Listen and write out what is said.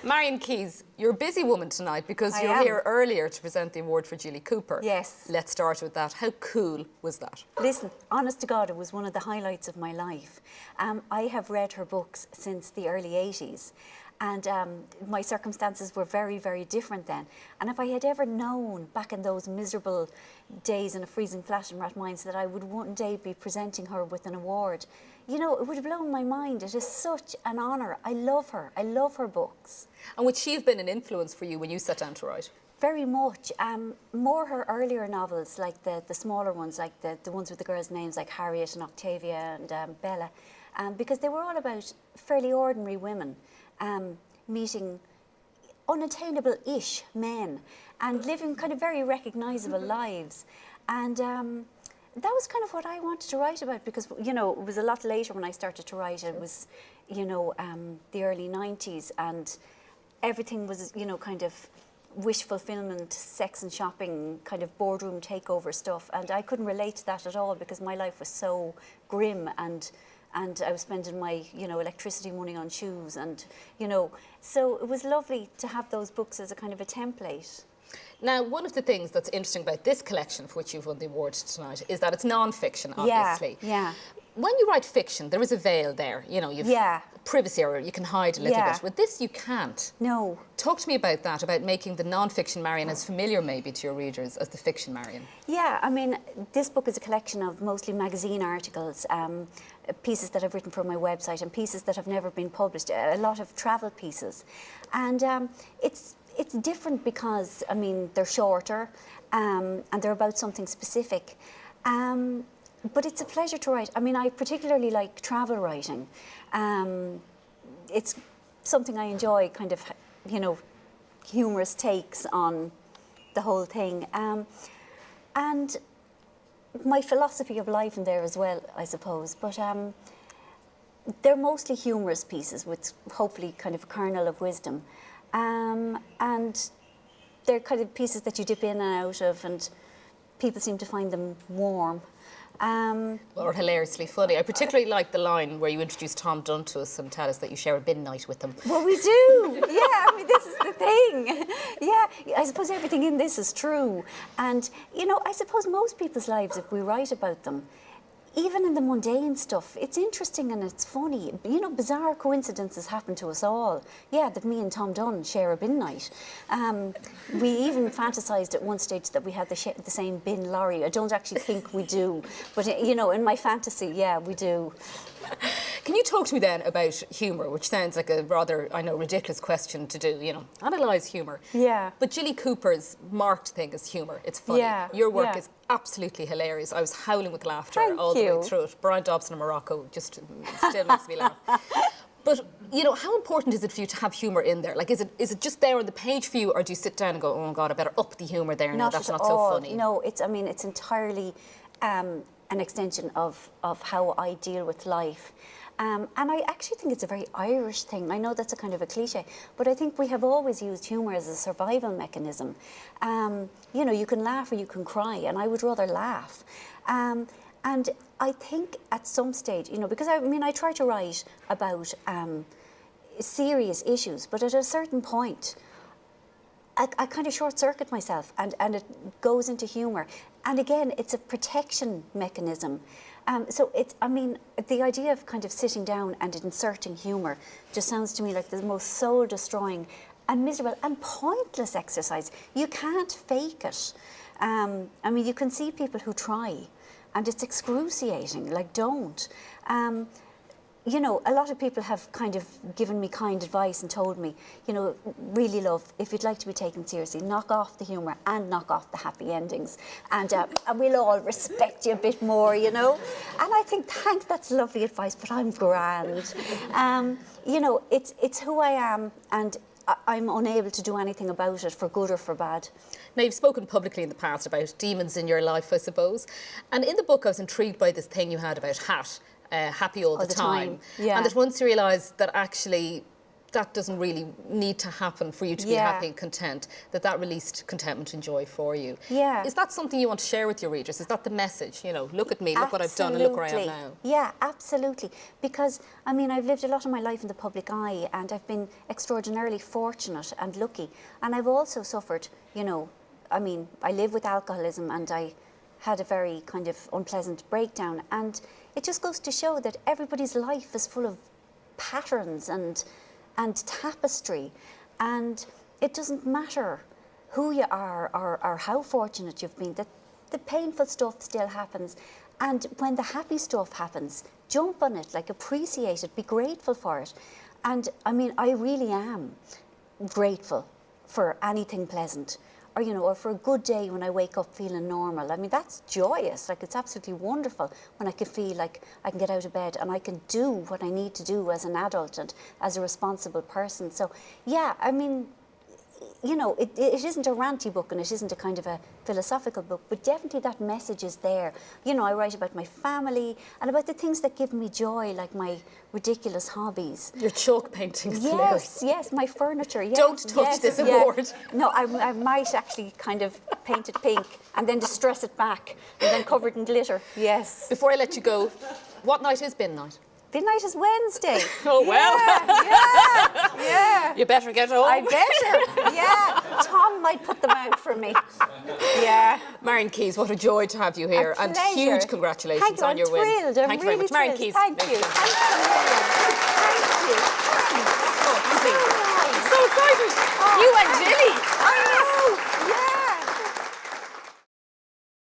Marian Keyes, you're a busy woman tonight because you're here earlier to present the award for Julie Cooper. Yes. Let's start with that. How cool was that? Listen, honest to God, it was one of the highlights of my life. I have read her books since the early 80s. And my circumstances were very, very different then. And if I had ever known back in those miserable days in a freezing flat in Rathmines that I would one day be presenting her with an award, you know, it would have blown my mind. It is such an honour. I love her. I love her books. And would she have been an influence for you when you sat down to write? Very much. More her earlier novels, like the smaller ones, like the ones with the girls' names, like Harriet and Octavia and Bella, because they were all about fairly ordinary women meeting unattainable-ish men and living kind of very recognisable lives. And that was kind of what I wanted to write about because, you know, it was a lot later when I started to write. It was, you know, the early 90s and everything was, you know, kind of wish fulfillment, sex and shopping, kind of boardroom takeover stuff. And I couldn't relate to that at all because my life was so grim and I was spending my, you know, electricity money on shoes and, you know, so it was lovely to have those books as a kind of a template. Now, one of the things that's interesting about this collection for which you've won the award tonight is that it's non-fiction, obviously. Yeah. When you write fiction, there is a veil there. You know, you've privacy or you can hide a little bit. With this, you can't. No. Talk to me about that, about making the non-fiction Marian as familiar maybe to your readers as the fiction Marian. Yeah, I mean, this book is a collection of mostly magazine articles, pieces that I've written for my website and pieces that have never been published, a lot of travel pieces. And it's different because, I mean, they're shorter and they're about something specific. But it's a pleasure to write. I mean, I particularly like travel writing. It's something I enjoy, kind of, you know, humorous takes on the whole thing. And my philosophy of life in there as well, I suppose. But they're mostly humorous pieces with hopefully kind of a kernel of wisdom. And they're kind of pieces that you dip in and out of, and people seem to find them warm. Or hilariously funny. I particularly like the line where you introduce Tom Dunn to us and tell us that you share a bin night with him. Well, we do. Yeah, I mean, this is the thing. Yeah, I suppose everything in this is true. And, you know, I suppose most people's lives, if we write about them, even in the mundane stuff, it's interesting and it's funny. You know, bizarre coincidences happen to us all. Yeah, that me and Tom Dunn share a bin night. We even fantasised at one stage that we had the same bin lorry. I don't actually think we do, but, you know, in my fantasy, yeah, we do. Can you talk to me then about humour, which sounds like a rather, I know, ridiculous question to do, you know, analyse humour. Yeah. But Julie Cooper's marked thing is humour. It's funny. Yeah. Your work is absolutely hilarious. I was howling with laughter all the way through it. Brian Dobson in Morocco just still makes me laugh. But, you know, how important is it for you to have humour in there? Like, is it just there on the page for you, or do you sit down and go, oh, God, I better up the humour there now, that's not so funny? No, I mean, it's entirely an extension of how I deal with life. And I actually think it's a very Irish thing. I know that's a kind of a cliche, but I think we have always used humour as a survival mechanism. You know, you can laugh or you can cry, and I would rather laugh. And I think at some stage, you know, because I mean, I try to write about serious issues, but at a certain point, I kind of short-circuit myself and it goes into humour. And again, it's a protection mechanism. So it's, I mean, the idea of kind of sitting down and inserting humour just sounds to me like the most soul-destroying and miserable and pointless exercise. You can't fake it. I mean, you can see people who try and it's excruciating, like don't. You know, a lot of people have kind of given me kind advice and told me, you know, really love, if you'd like to be taken seriously, knock off the humour and knock off the happy endings. And we'll all respect you a bit more, you know. And I think, thanks, that's lovely advice, but I'm grand. You know, it's who I am, and I'm unable to do anything about it, for good or for bad. Now, you've spoken publicly in the past about demons in your life, I suppose. And in the book, I was intrigued by this thing you had about happy all the time. Yeah. And that once you realised that actually that doesn't really need to happen for you to be happy and content, that released contentment and joy for you. Yeah. Is that something you want to share with your readers? Is that the message? You know, look at me, look what I've done and look where I am now. Yeah, absolutely. Because, I mean, I've lived a lot of my life in the public eye and I've been extraordinarily fortunate and lucky. And I've also suffered, you know, I mean, I live with alcoholism and I had a very kind of unpleasant breakdown. And it just goes to show that everybody's life is full of patterns and tapestry, and it doesn't matter who you are or how fortunate you've been, that the painful stuff still happens, and when the happy stuff happens, jump on it, like appreciate it, be grateful for it. And I mean, I really am grateful for anything pleasant, or you know, or for a good day when I wake up feeling normal. I mean, that's joyous. Like, it's absolutely wonderful when I can feel like I can get out of bed and I can do what I need to do as an adult and as a responsible person. So yeah, I mean, you know, it isn't a ranty book and it isn't a kind of a philosophical book, but definitely that message is there. You know, I write about my family and about the things that give me joy, like my ridiculous hobbies. Your chalk paintings. Yes, yes, my furniture. Yes, Don't touch this award. No, I might actually kind of paint it pink and then distress it back and then cover it in glitter. Yes. Before I let you go, what night is bin night? Bin night is Wednesday. Oh, well. Yeah. You better get home. I better. Yeah. Tom might put them out for me. Yeah. Marian Keyes, what a joy to have you here. A And pleasure. huge congratulations Thank you. on your I'm thrilled. win. I'm Thank you really very much. Marian thrilled. Keyes. Thank you. Thanks a million. Thank you. Oh, So nice. so excited. Oh, You and Jilly. I know.